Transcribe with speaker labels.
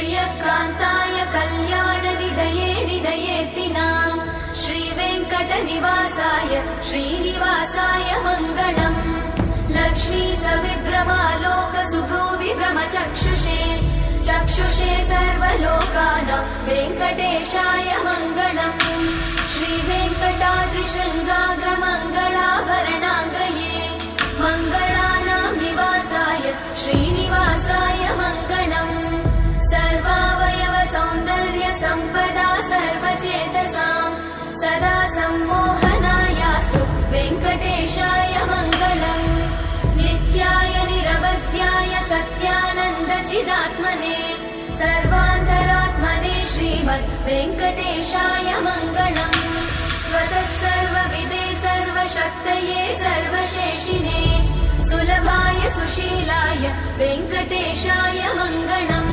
Speaker 1: श्रियकान्ताय कल्याणनिधये निधयेऽर्तिनाम् श्रीवेङ्कटनिवासाय श्रीनिवासाय मङ्गलम् लक्ष्मी सविभ्रमालोकसुभ्रूविभ्रमचक्षुषे चक्षुषे सर्वलोकानां वेङ्कटेशाय मङ्गलम् श्रीवेङ्कटाद्रिशृङ्गाग्रमङ्गलाभरणाङ्गये मङ्गलानां निवासाय श्रीनिवासाय मङ्गलम् सर्वावयव सौन्दर्य सम्पदा सर्वचेतसां सदा सम्मोहनायास्तु वेङ्कटेशाय मङ्गलम् नित्याय निरवध्याय सत्यानन्दचिदात्मने सर्वान्तरात्मने श्रीमद् वेङ्कटेशाय मङ्गलम् स्वतः सर्वविदे सर्वशक्तये सर्वशेषिने सुलभाय सुशीलाय वेङ्कटेशाय मङ्गलम्।